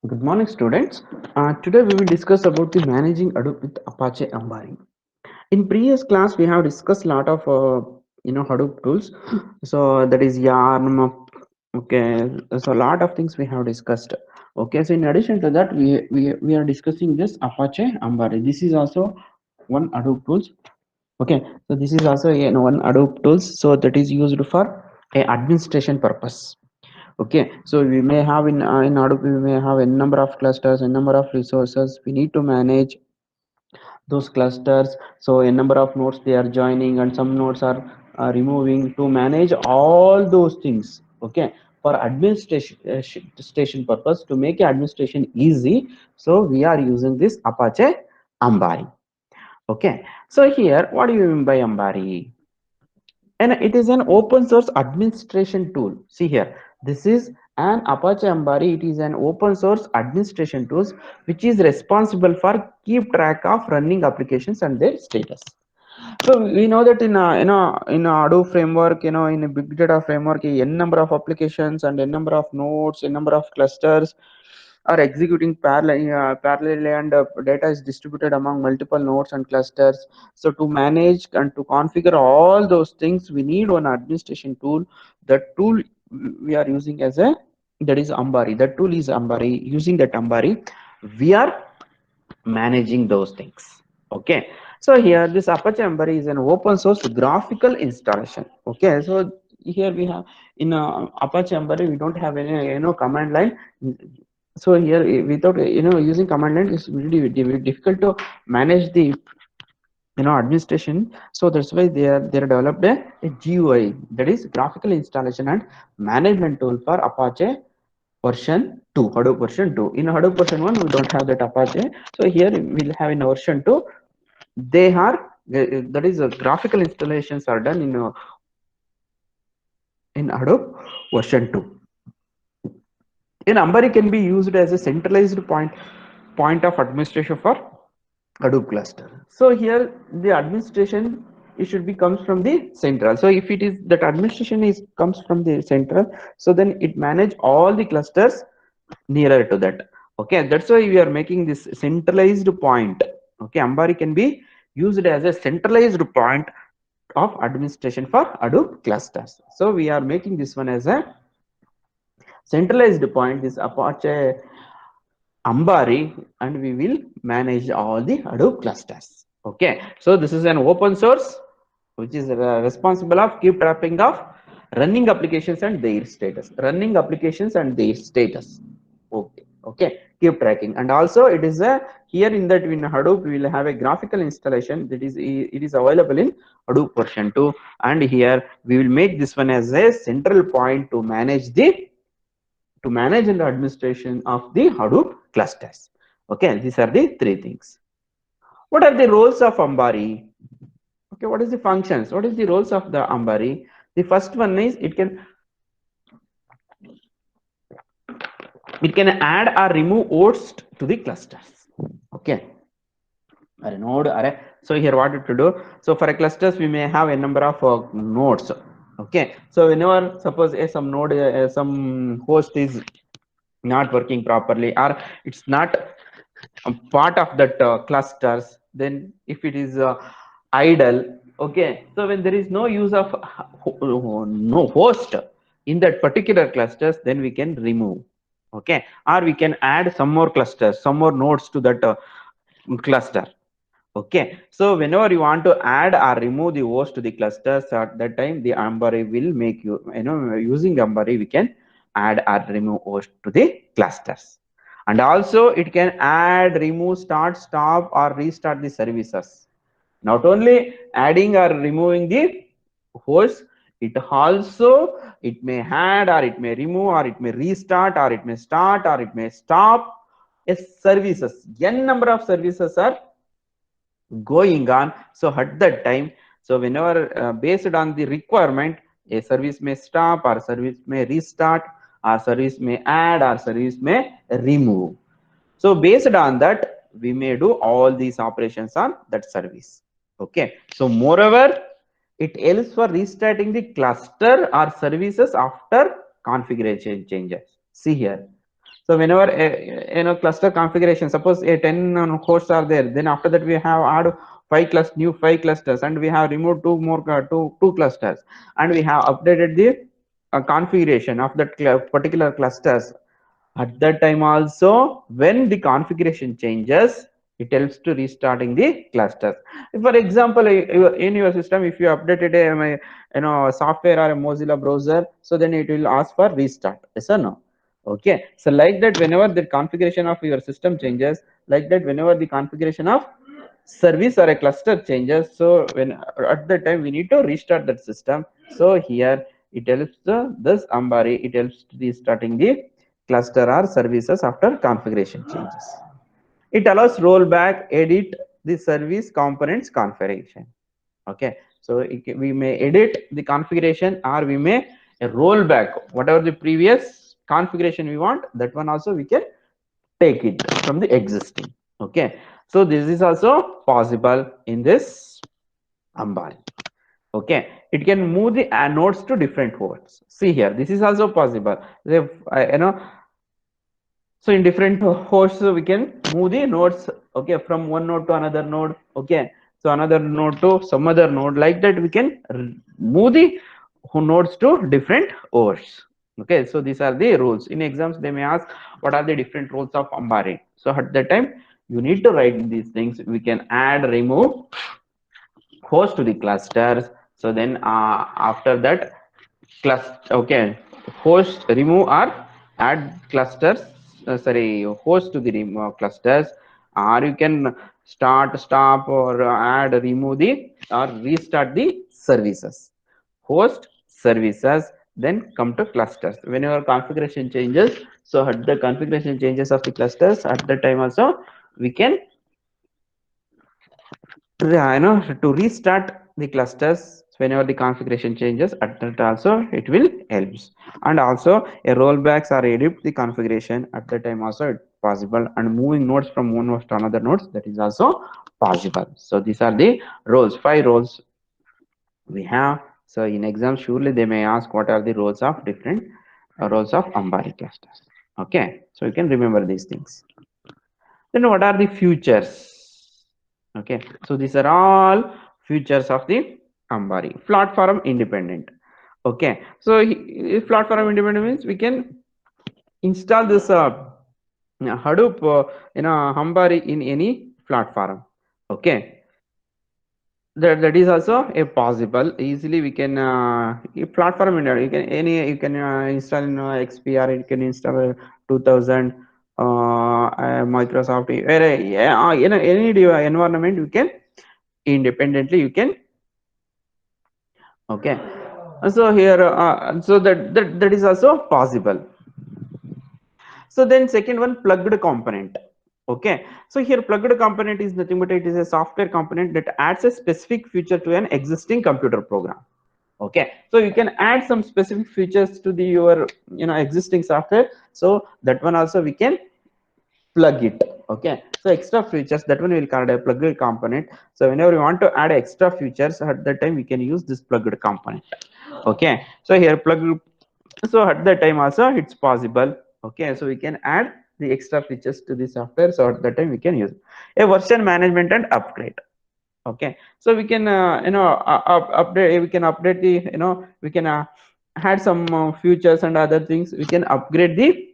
Good morning, students. Today we will discuss about the managing Hadoop with Apache Ambari. In previous class, we have discussed a lot of Hadoop tools. So that is Yarn. Okay, so a lot of things we have discussed. Okay, so in addition to that, we are discussing this Apache Ambari. This is also one Hadoop tools. Okay, so this is also one Hadoop tools. So that is used for a administration purpose. Okay, so we may have in Hadoop we may have a number of clusters, a number of resources. We need to manage those clusters. So a number of nodes they are joining, and some nodes are removing. To manage all those things, okay, for administration station purpose, to make administration easy, so we are using this Apache Ambari. Okay, so here what do you mean by Ambari? And it is an open source administration tool. See here, this is an Apache Ambari. It is an open source administration tools which is responsible for keep track of running applications and their status. So we know that in a Hadoop framework, in a big data framework, a n number of applications and a number of nodes, a number of clusters are executing parallelly, and data is distributed among multiple nodes and clusters. So to manage and to configure all those things, we need one administration tool. The tool we are using as a that is Ambari. That tool is Ambari. Using that Ambari, we are managing those things. Okay, so here this Apache Ambari is an open source graphical installation. Okay, so here we have in Apache Ambari we don't have any command line. So here without using command line, it's really difficult to manage the administration. So that's why they are developed a GUI, that is graphical installation and management tool for Apache version 2, Hadoop version 2. In Hadoop version 1 we don't have that Apache. So here we'll have in version 2, they are that is graphical installations are done in Hadoop version 2. In Ambari can be used as a centralized point of administration for Hadoop cluster. So here the administration, it should be comes from the central. So if it is that administration is comes from the central, so then it manage all the clusters nearer to that. Okay, that's why we are making this centralized point. Okay, Ambari can be used as a centralized point of administration for Hadoop clusters. So we are making this one as a centralized point, this Apache Ambari, and we will manage all the Hadoop clusters. Okay, so this is an open source which is responsible of keep tracking of running applications and their status. Running applications and their status. Okay, okay, keep tracking. And also it is a here in that in Hadoop we will have a graphical installation that is it is available in Hadoop version 2, and here we will make this one as a central point to manage and administration of the Hadoop clusters. Okay, these are the three things. What are the roles of Ambari? Okay, what is the functions? What is the roles of the Ambari? The first one is it can add or remove hosts to the clusters. Okay, a node array. So here what to do? So for a clusters we may have a number of nodes. Okay, so whenever suppose some node some host is not working properly, or it's not a part of that clusters, then if it is idle, okay, so when there is no use of no host in that particular clusters, then we can remove. Okay, or we can add some more clusters, some more nodes to that cluster. Okay, so whenever you want to add or remove the host to the clusters, at that time the Ambari will make using Ambari we can add or remove host to the clusters. And also it can add, remove, start, stop or restart the services. Not only adding or removing the host, it may add or it may remove or it may restart or it may start or it may stop a services. N number of services are going on. So at that time, so whenever based on the requirement, a service may stop or service may restart or service may add or service may remove. So based on that, we may do all these operations on that service. Okay, so moreover it helps for restarting the cluster or services after configuration changes. See here, So whenever cluster configuration, suppose a 10 hosts are there, then after that we have add new 5 clusters, and we have removed two clusters, and we have updated the configuration of that particular clusters. At that time also, when the configuration changes, it helps to restarting the clusters. For example, in your system, if you updated software or a Mozilla browser, so then it will ask for restart. Yes or no? Okay. So like that, whenever the configuration of your system changes, like that, whenever the configuration of service or a cluster changes, so when at that time we need to restart that system. So here it helps this Ambari, it helps to restarting the cluster or services after configuration changes. It allows rollback, edit the service components configuration. Okay, so we may edit the configuration, or we may roll back whatever the previous configuration we want, that one also we can take it from the existing. Okay, so this is also possible in this Ambari. Okay, it can move the nodes to different hosts. See here, this is also possible. So in different hosts, we can move the nodes, okay, from one node to another node, okay. So another node to some other node, like that we can move the nodes to different hosts. Okay, so these are the rules. In exams, they may ask what are the different rules of Ambari. So at that time, you need to write these things. We can add, remove host to the clusters. So then after that, cluster, okay, host remove or add clusters, sorry, host to the clusters, or you can start, stop, or add, remove the, or restart the services, host, services, then come to clusters whenever configuration changes. So at the configuration changes of the clusters, at the time also we can to restart the clusters whenever the configuration changes. At that also it will helps. And also a rollbacks or edit the configuration, at the time also it's possible, and moving nodes from one node to another nodes, that is also possible. So these are the roles, 5 roles we have. So in exam, surely they may ask what are the roles of different roles of Ambari clusters. Okay, so you can remember these things. Then what are the futures? Okay, so these are all futures of the Ambari platform independent. Okay, so platform independent means we can install this Hadoop Ambari in any platform. Okay, that is also a possible. Easily we can platform in you can you can install in XP, or you can install 2000 Microsoft, any environment you can independently you can. Okay, so here so that is also possible. So then second one, plugged component. Okay, so here plugged component is nothing but it is a software component that adds a specific feature to an existing computer program. Okay, so you can add some specific features to the your existing software, so that one also we can plug it. Okay, so extra features, that one will call a plugged component. So whenever you want to add extra features, at that time we can use this plugged component. Okay, so here plug, so at that time also it's possible. Okay, so we can add the extra features to the software, so at that time we can use a version management and upgrade. Okay, so we can update, we can update the we can add some features and other things, we can upgrade the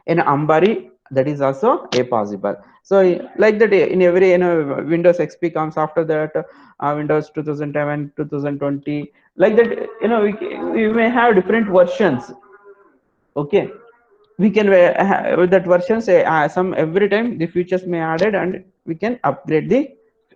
in Ambari, that is also a possible. So like that in every Windows XP comes after that, Windows 2007, 2020, like that we may have different versions. Okay, we can with that version say some every time the features may added, and we can upgrade the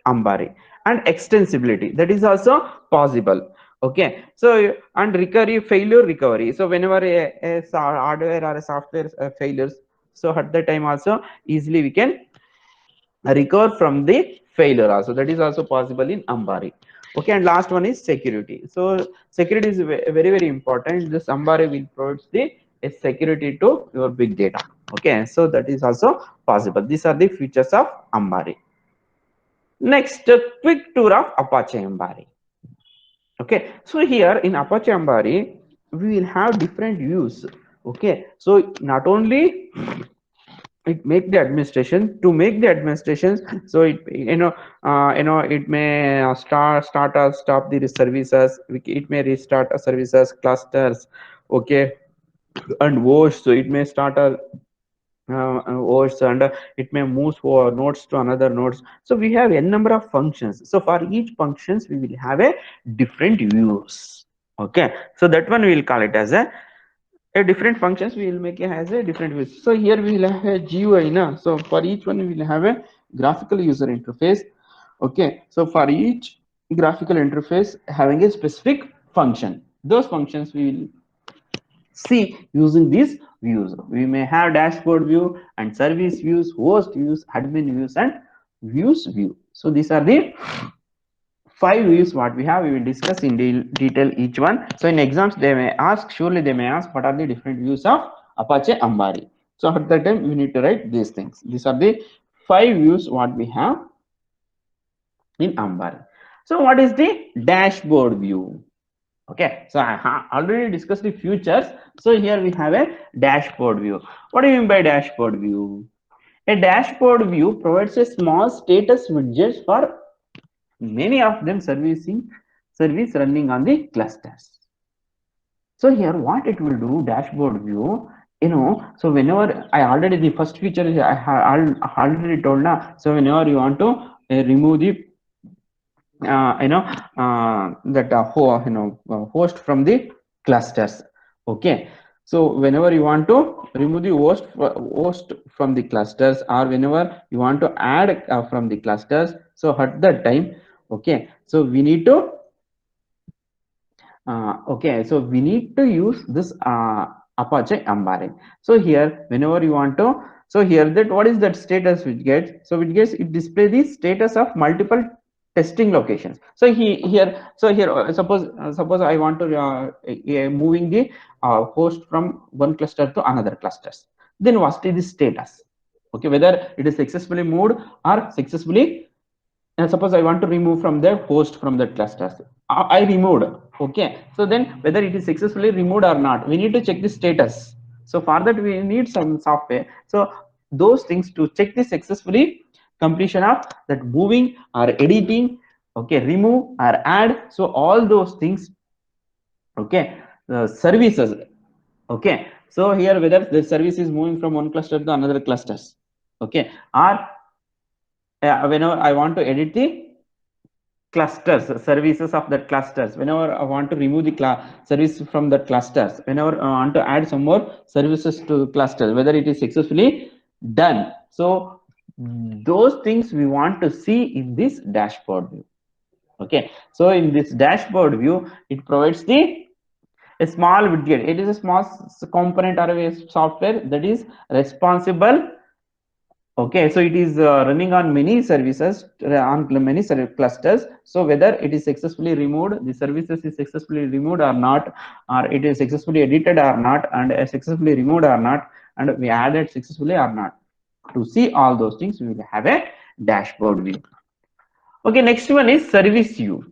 Ambari. And extensibility, that is also possible. Okay, so and recovery, failure recovery, so whenever a hardware or a software failures, so at that time also easily we can recover from the failure also, that is also possible in Ambari. Okay, and last one is security. So security is very very important. This Ambari will provide the a security to your big data. Okay, so that is also possible. These are the features of Ambari. Next, a quick tour of Apache Ambari. Okay, so here in Apache Ambari we will have different views. Okay, so not only it make the administration to make the administrations, so it it may start or stop the services, it may restart a services clusters. Okay, and wash, so it may start a words, and it may move for nodes to another nodes. So we have n number of functions, so for each functions we will have a different views. Okay, so that one we will call it as a different functions, we will make it as a different views. So here we will have a GUI na, so for each one we will have a graphical user interface. Okay, so for each graphical interface having a specific function, those functions we will see using these views. We may have dashboard view and service views, host views, admin views, and views view. So these are the five views what we have. We will discuss in detail each one. So in exams they may ask, surely they may ask, what are the different views of Apache Ambari. So at that time we need to write these things. These are the five views what we have in Ambari. So what is the dashboard view? Okay, so I already discussed the features. So here we have a dashboard view. What do you mean by dashboard view? A dashboard view provides a small status widgets for many of them service running on the clusters. So here what it will do, dashboard view, so whenever I already the first feature is already told now. So whenever you want to remove the that host from the clusters. Okay, so whenever you want to remove the host from the clusters, or whenever you want to add from the clusters, so at that time, okay, so we need to okay, so we need to use this Apache Ambari. So here, whenever you want to, so here that what is that status which gets? So it gets, it display the status of multiple testing locations. So here, suppose I want to moving the host from one cluster to another clusters. Then what is the status? Okay, whether it is successfully moved or successfully, and suppose I want to remove from the host from that clusters. I removed. Okay, so then whether it is successfully removed or not, we need to check the status. So for that we need some software. So those things to check the successfully completion of that moving or editing, okay, remove or add. So all those things, okay, the services. Okay, so here whether the service is moving from one cluster to another clusters, okay, or whenever I want to edit the clusters, services of that clusters, whenever I want to remove the service from the clusters, whenever I want to add some more services to clusters, whether it is successfully done. So those things we want to see in this dashboard view. Okay, so in this dashboard view, it provides the a small widget. It is a small component or a software that is responsible. Okay, so it is running on many services, on many clusters. So whether it is successfully removed, the services is successfully removed or not, or it is successfully edited or not, and successfully removed or not, and we added successfully or not. To see all those things, we will have a dashboard view. Okay, next one is service view.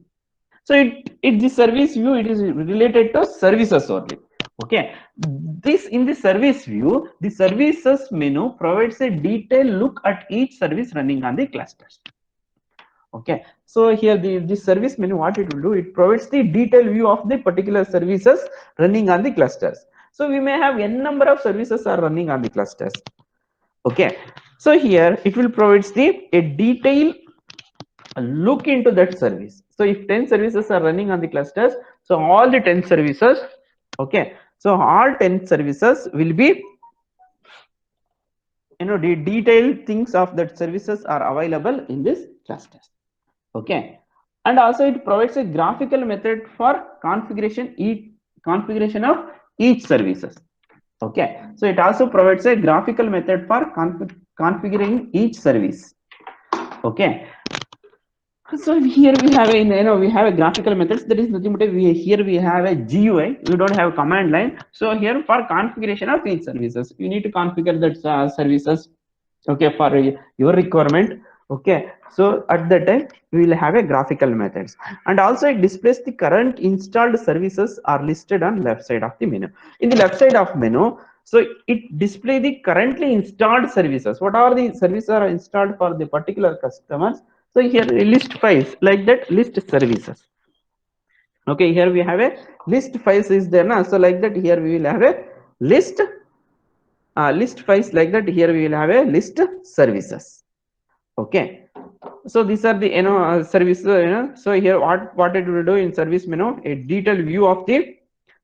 So it the service view, it is related to services only. Okay, this in the service view, the services menu provides a detailed look at each service running on the clusters. Okay, so here the service menu, what it will do, it provides the detailed view of the particular services running on the clusters. So we may have n number of services are running on the clusters. Okay, so here it will provides the a detailed look into that service. So if 10 services are running on the clusters, so all the 10 services, okay, so all 10 services will be, the detailed things of that services are available in this clusters. Okay, and also it provides a graphical method for configuration of each services. Okay, so it also provides a graphical method for configuring each service. Okay, so here we have a, we have a graphical methods, that is nothing but here we have a GUI, we don't have a command line. So here for configuration of each services, you need to configure that services, okay, for your requirement. Okay, so at that time we will have a graphical methods, and also it displays the current installed services are listed on left side of the menu. In the left side of menu, so it display the currently installed services, what are the services are installed for the particular customers. So here list files like that, list services. Okay, here we have a list files is there now, so like that here we will have a list list files, like that here we will have a list services. Okay, so these are the service so here what it will do in service menu, a detailed view of the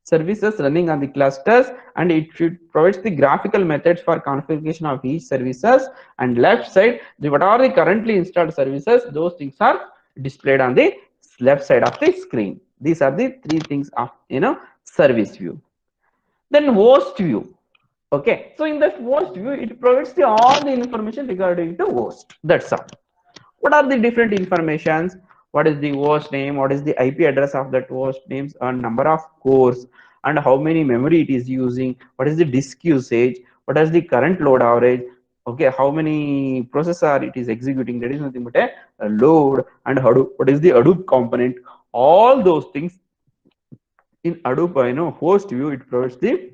services running on the clusters, and it should provides the graphical methods for configuration of each services, and left side the what are the currently installed services, those things are displayed on the left side of the screen. These are the three things of service view. Then host view. Okay, so in the host view it provides the all the information regarding the host, that's all. What are the different informations? What is the host name, what is the IP address of that host names, and number of cores, and how many memory it is using, what is the disk usage, what is the current load average, okay, how many processor it is executing, that is nothing but a load, and Hadoop, what is the Hadoop component, all those things in Hadoop host view it provides the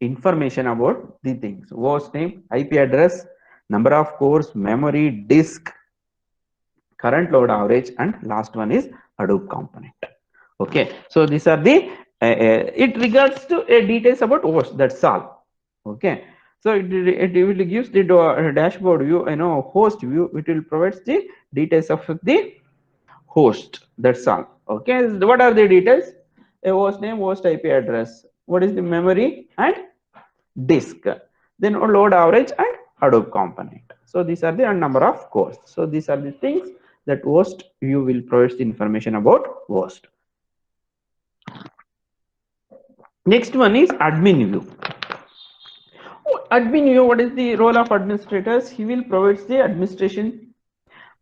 information about the things: host name, IP address, number of cores, memory, disk, current load average, and last one is Hadoop component. Okay, so these are the it regards to details about host, that's all. Okay, so it will gives the dashboard view, host view, it will provides the details of the host, that's all. Okay, what are the details? A host name, host IP address, what is the memory and disk, then load average and Hadoop component. So these are the number of cores. So these are the things that host view will provide the information about host. Next one is admin view. Admin view, what is the role of administrators? He will provide the administration.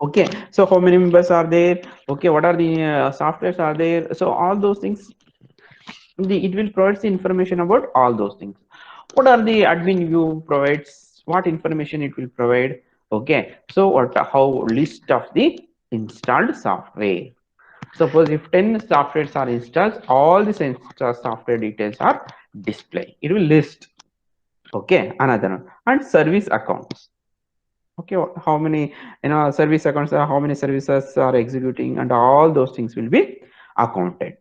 Okay, so how many members are there? Okay, what are the softwares are there? So all those things, it will provide the information about all those things. What are the admin view provides? What information it will provide? Okay, so what how list of the installed software. Suppose if 10 softwares are installed, all the installed software details are displayed. It will list. Okay, another one. And service accounts. Okay, how many service accounts are, how many services are executing, and all those things will be accounted.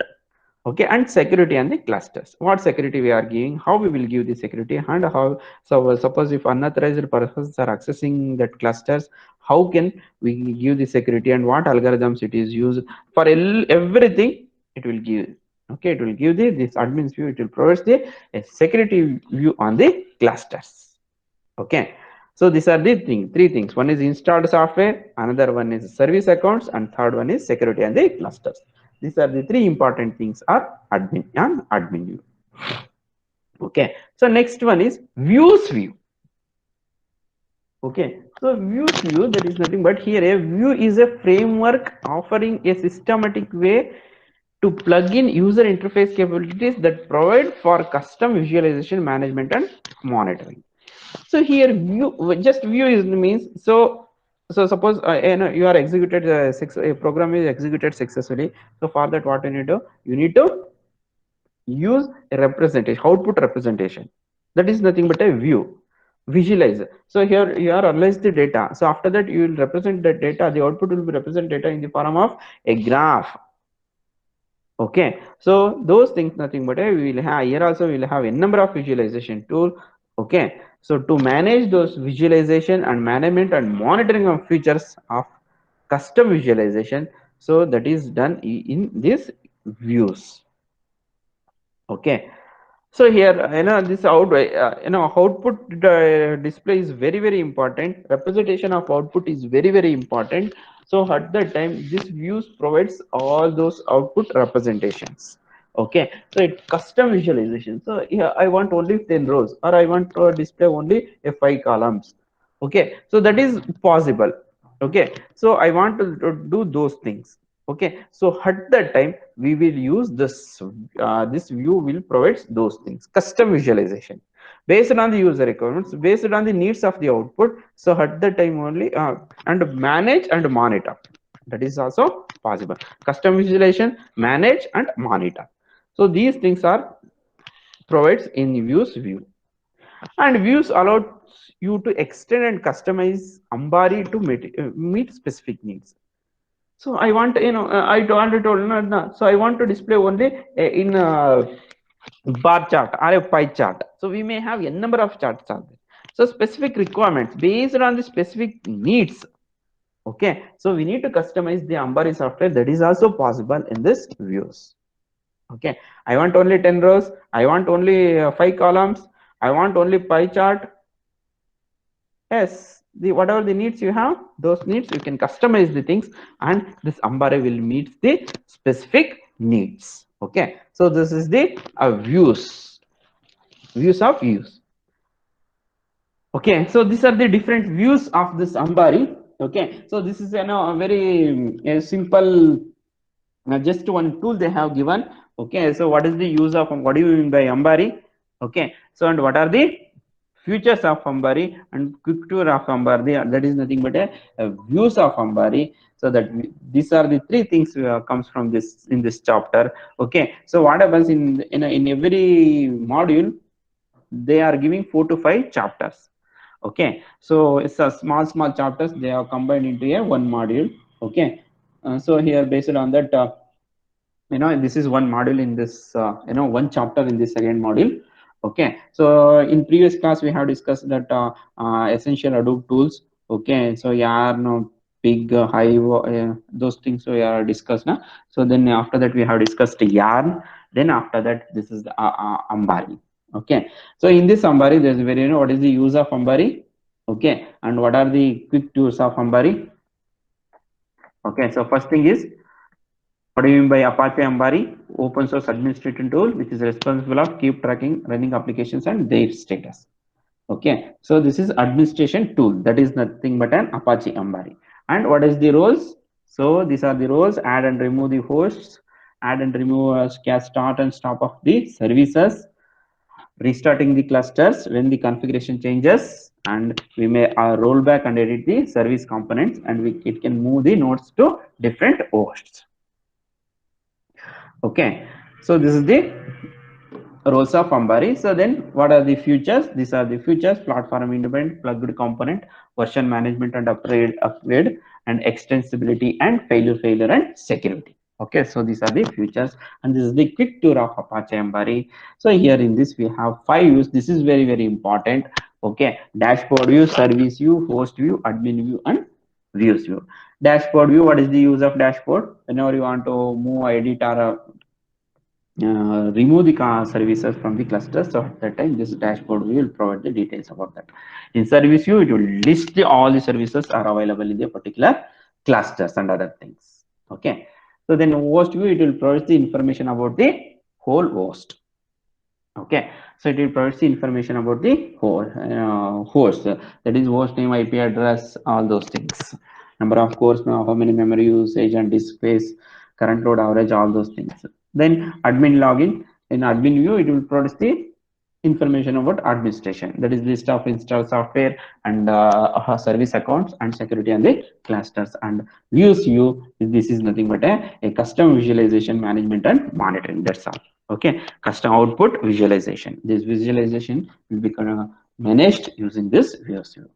Okay, and security and the clusters, what security we are giving, how we will give the security, and how. So suppose if unauthorized persons are accessing that clusters, how can we give the security, and what algorithms it is used for everything it will give. Okay, it will give the this admin's view, it will provide the a security view on the clusters. Okay, so these are the three things: one is installed software, another one is service accounts, and third one is security and the clusters. These are the three important things are admin and admin view. Okay, so next one is views view. Okay, so views view, that is nothing but here a view is a framework offering a systematic way to plug in user interface capabilities that provide for custom visualization, management, and monitoring. So here view, just view is means, so suppose you are executed a program is executed successfully. So for that, what you need to, use a representation, output representation, that is nothing but a view, visualize. So here you are analyze the data, so after that you will represent the data, the output will be represent data in the form of a graph. Okay, so those things nothing but we will have here also we will have a number of visualization tool. Okay, so to manage those visualization and management and monitoring of features of custom visualization, so that is done in these views. Okay, so here this output display is very important, representation of output is very important. So at that time this views provides all those output representations. Okay, so it custom visualization. So here I want only 10 rows, or I want to display only a 5 columns. Okay, so that is possible. Okay, so I want to do those things. Okay, so at that time we will use this this view will provide those things, custom visualization. based on the user requirements, based on the needs of the output. So at the time only, and manage and monitor. That is also possible. Custom visualization, manage and monitor. So these things are provides in views view. And views allows you to extend and customize Ambari to meet specific needs. So I want, I already told, no, so I want to display only in bar chart or a pie chart. So we may have a number of charts are there. So specific requirements based on the specific needs. Okay, so we need to customize the Ambari software. That is also possible in this views. Okay, I want only 10 rows. I want only 5 columns. I want only pie chart. Yes, the whatever the needs you have, those needs you can customize the things, and this Ambari will meet the specific needs. Okay, so this is the views of views. Okay, so these are the different views of this Ambari. Okay, so this is a very simple, just one tool they have given. Okay, so what is the use of, what do you mean by Ambari? Okay, so and what are the features of Ambari and quick tour of Ambari? That is nothing but a views of Ambari. So that these are the three things comes from this in this chapter. Okay, so what happens in every module, they are giving 4 to 5 chapters. Okay, so it's a small chapters, they are combined into a one module. Okay, so here based on that, this is one module in this, one chapter in this second module. Okay, so in previous class we have discussed that essential Hadoop tools. Okay, so yeah, no big hive, those things we are discussed now. So then after that we have discussed yarn, then after that this is the Ambari. Okay, so in this Ambari there's very, what is the use of Ambari. Okay, and what are the quick tools of Ambari. Okay, so first thing is, what do you mean by Apache Ambari? Open source administration tool which is responsible of keep tracking running applications and their status. Okay, so this is administration tool, that is nothing but an Apache Ambari. And what is the roles? So these are the roles: add and remove the hosts, add and remove start and stop of the services, restarting the clusters when the configuration changes, and we may roll back and edit the service components, and it can move the nodes to different hosts. Okay, so this is the roles of Ambari. So then what are the features? These are the features: platform independent, plugged component, version management and upgrade, and extensibility and failure and security. Okay, so these are the features, and this is the quick tour of Apache Ambari. So here in this we have 5 views. This is very important. Okay, dashboard view, service view, host view, admin view, and views view. Dashboard view, what is the use of dashboard? Whenever you want to move, edit, or remove the services from the cluster. So at that time, this dashboard will provide the details about that. In service view, it will list all the services are available in the particular clusters and other things. Okay. So then host view, it will provide the information about the whole host. Okay, so it will provide the information about the whole host, that is host name, IP address, all those things, number of cores, how many memory usage and disk space, current load average, all those things. Then admin login, in admin view it will provide the information about administration, that is list of installed software and service accounts and security and the clusters. And views view, this is nothing but a custom visualization, management and monitoring, that's all. Okay, custom output visualization, this visualization will be managed using this views view.